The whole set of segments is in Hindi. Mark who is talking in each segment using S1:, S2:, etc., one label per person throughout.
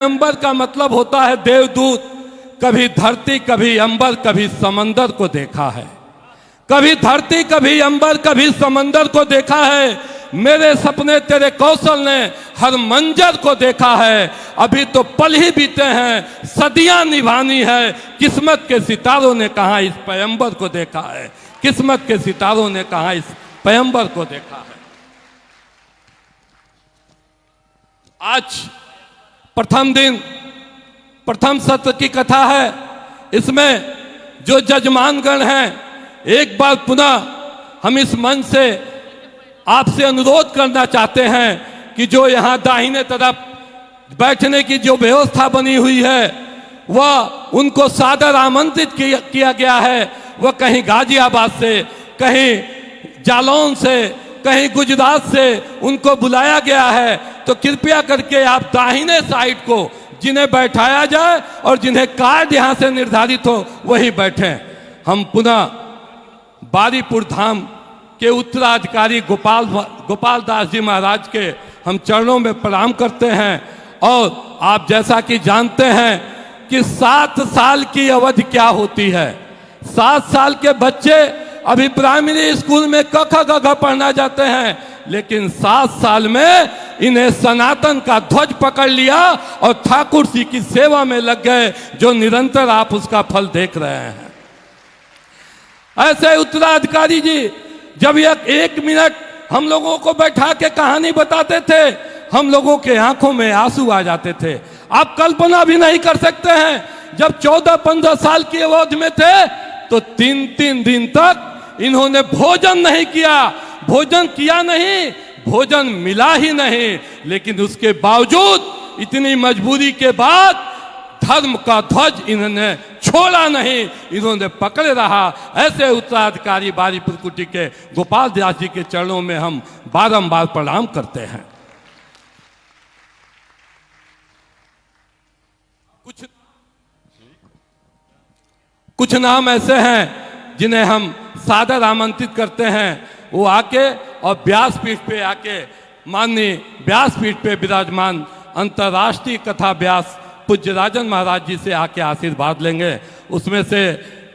S1: पैगंबर का मतलब होता है देवदूत। कभी धरती, कभी अंबर, कभी समंदर को देखा है। कभी धरती, कभी अंबर, कभी समंदर को देखा है। मेरे सपने तेरे कौशल ने हर मंजर को देखा है। अभी तो पल ही बीते हैं, सदियां निभानी है। किस्मत के सितारों ने कहा इस पैगंबर को देखा है। किस्मत के सितारों ने कहा इस पैगंबर को देखा है। आज प्रथम दिन, प्रथम सत्र की कथा है। इसमें जो जजमानगण हैं, एक बार पुनः हम इस मंच से आपसे अनुरोध करना चाहते हैं कि जो यहाँ दाहिने तरफ बैठने की जो व्यवस्था बनी हुई है, वह उनको सादर आमंत्रित किया गया है। वह कहीं गाजियाबाद से, कहीं जालौन से, कहीं गुजरात से उनको बुलाया गया है। तो कृपया करके आप दाहिने साइड को जिन्हें बैठाया जाए और जिन्हें कार्ड यहां से निर्धारित हो वही बैठें। हम पुनः बारीपुर धाम के उत्तराधिकारी गोपाल दास जी महाराज के हम चरणों में प्रणाम करते हैं। और आप जैसा कि जानते हैं कि 7 साल की अवधि क्या होती है। 7 साल के बच्चे अभी प्राइमरी स्कूल में क ख ग घ पढ़ना जाते हैं, लेकिन 7 साल में इन्हें सनातन का ध्वज पकड़ लिया और ठाकुर जी की सेवा में लग गए, जो निरंतर आप उसका फल देख रहे हैं। ऐसे उत्तराधिकारी जी जब एक मिनट हम लोगों को बैठा के कहानी बताते थे, हम लोगों के आंखों में आंसू आ जाते थे। आप कल्पना भी नहीं कर सकते हैं, जब 14-15 साल की अवधि में थे तो 3-3 दिन तक इन्होंने भोजन नहीं किया। भोजन किया नहीं, भोजन मिला ही नहीं, लेकिन उसके बावजूद इतनी मजबूरी के बाद धर्म का ध्वज इन्होंने छोड़ा नहीं, इन्होंने पकड़े रहा। ऐसे उत्तराधिकारी बारीपुर कुटी के गोपाल दास जी के चरणों में हम बारंबार प्रणाम करते हैं। कुछ नाम ऐसे हैं जिन्हें हम सादर आमंत्रित करते हैं। वो आके और व्यासपीठ पे आके, माननीय व्यासपीठ पे विराजमान अंतर्राष्ट्रीय कथा व्यास पूज्य राजन महाराज जी से आके आशीर्वाद लेंगे। उसमें से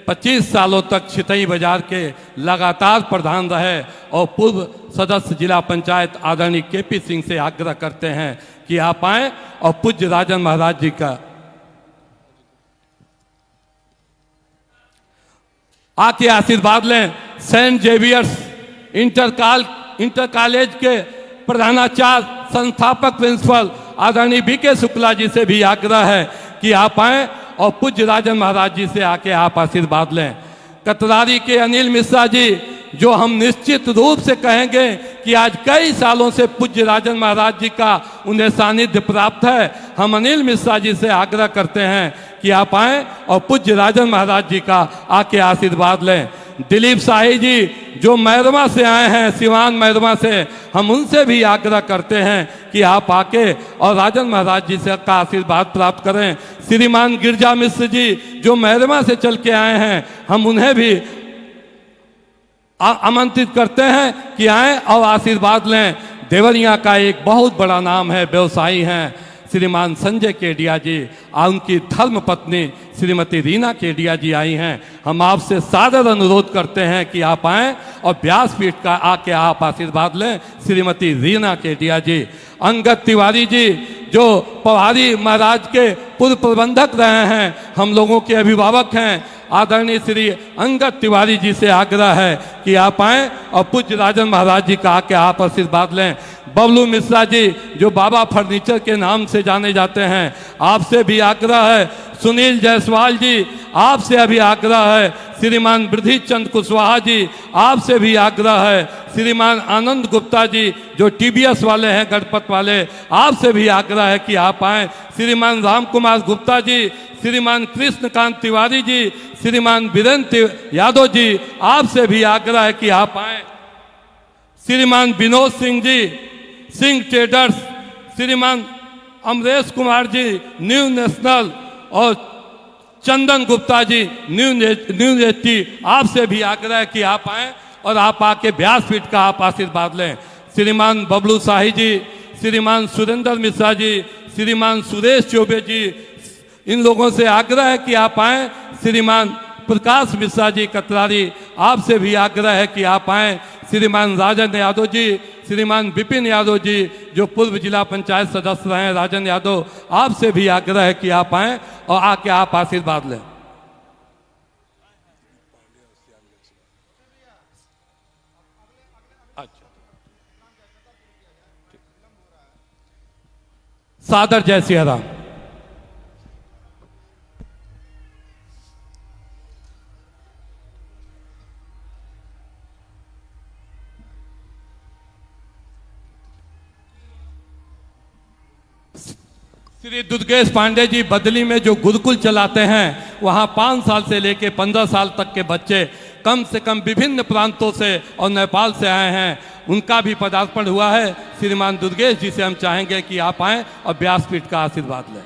S1: 25 सालों तक छितई बाजार के लगातार प्रधान रहे और पूर्व सदस्य जिला पंचायत आदरणीय केपी सिंह से आग्रह करते हैं कि आप आएं और पूज्य राजन महाराज जी का आके आशीर्वाद लें। सेंट जेवियर्स इंटर कॉलेज के प्रधानाचार्य, संस्थापक प्रिंसिपल आदरणीय बीके शुक्ला जी से भी आग्रह है कि आप आएं और पूज्य राजन महाराज जी से आके आप आशीर्वाद लें। कतरारी के अनिल मिश्रा जी, जो हम निश्चित रूप से कहेंगे कि आज कई सालों से पूज्य राजन महाराज जी का उन्हें सानिध्य प्राप्त है। हम अनिल मिश्रा जी से आग्रह करते हैं कि आप आएं और पूज्य राजन महाराज जी का आके आशीर्वाद लें। दिलीप शाही जी, जो मैरमा से आए हैं, सिवान मैरमा से, हम उनसे भी आग्रह करते हैं कि आप आके और राजन महाराज जी से का आशीर्वाद प्राप्त करें। श्रीमान गिरजा मिश्र जी, जो मैरमा से चल के आए हैं, हम उन्हें भी आमंत्रित करते हैं कि आएं और आशीर्वाद लें। देवरिया का एक बहुत बड़ा नाम है, व्यवसायी हैं श्रीमान संजय केडिया जी, और उनकी धर्म पत्नी श्रीमती रीना केडिया जी आई हैं। हम आपसे सादर अनुरोध करते हैं कि आप आएं और व्यासपीठ का आके आप आशीर्वाद लें। श्रीमती रीना केडिया जी, अंगद तिवारी जी, जो पवारी महाराज के पूर्व प्रबंधक रहे हैं, हम लोगों के अभिभावक हैं, आदरणीय श्री अंगद तिवारी जी से आग्रह है कि आप आएं और पूज्य राजन महाराज जी का आके आप आशीर्वाद लें। बबलू मिश्रा जी, जो बाबा फर्नीचर के नाम से जाने जाते हैं, आपसे भी आग्रह है। सुनील जायसवाल जी, आपसे अभी आग्रह है। श्रीमान वृद्धि चंद कुशवाहा जी, आपसे भी आग्रह है। श्रीमान आनंद गुप्ता जी, जो टीबीएस वाले हैं, गणपत वाले, आपसे भी आग्रह है कि आप आएं। श्रीमान राम कुमार गुप्ता जी, श्रीमान कृष्णकांत तिवारी जी, श्रीमान वीरेंद्र यादव जी, आपसे भी आग्रह है कि आप आएं। श्रीमान विनोद सिंह जी, सिंह ट्रेडर्स, श्रीमान अमरेश कुमार जी, न्यू नेशनल, और चंदन गुप्ता जी, न्यू नेटी, आपसे भी आग्रह है कि आप आएं और आप आके व्यासपीठ का आप आशीर्वाद लें। श्रीमान बबलू शाही जी, श्रीमान सुरेंद्र मिश्रा जी, श्रीमान सुरेश चौबे जी, इन लोगों से आग्रह है कि आप आएँ। श्रीमान प्रकाश मिश्रा जी कतरारी, आपसे भी आग्रह है कि आप आएँ। श्रीमान राजन यादव जी, श्रीमान विपिन यादव जी जो पूर्व जिला पंचायत सदस्य रहे हैं, राजन यादव, आपसे भी आग्रह है कि आप आएँ और आके आप आशीर्वाद लें। सादर जय सिया राम। श्री दुर्गेश पांडे जी बदली में जो गुरुकुल चलाते हैं, वहाँ 5 साल से लेकर 15 साल तक के बच्चे कम से कम विभिन्न प्रांतों से और नेपाल से आए हैं, उनका भी पदार्पण हुआ है। श्रीमान दुर्गेश जी से हम चाहेंगे कि आप आएँ और व्यासपीठ का आशीर्वाद लें।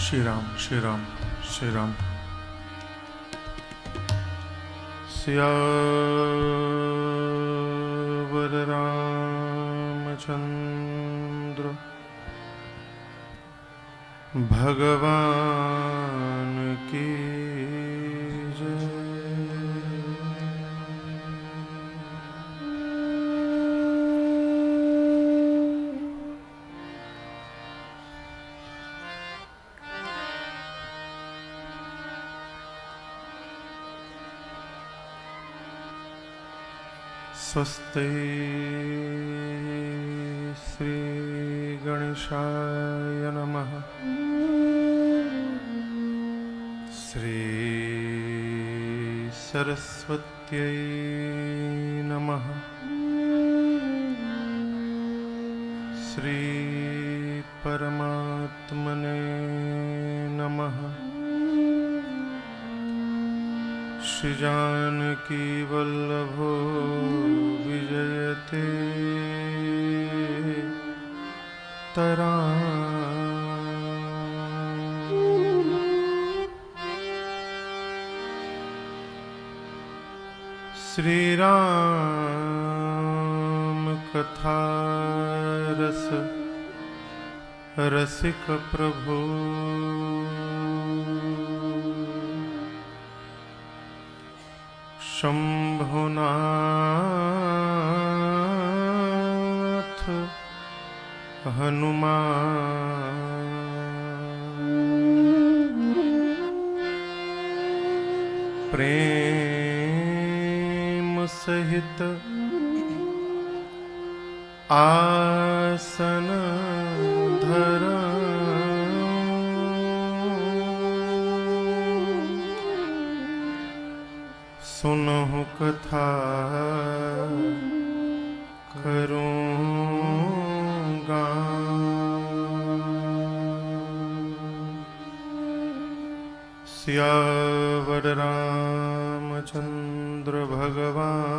S2: श्री राम श्री राम श्री राम। सियावर रामचंद्र भगवान की जय। स्वस्ति श्री गणेशाय नमः। श्री सरस्वत्यै नमः। श्री परमात्मने नमः। श्री जानकी वल्लभो विजयते तरा। श्री राम कथा रस रसिक प्रभु। शंभुनाथ हनुमान प्रेम सहित आसन धरा। सुनहु कथा करूं गान। सियावर रामचंद्र भगवान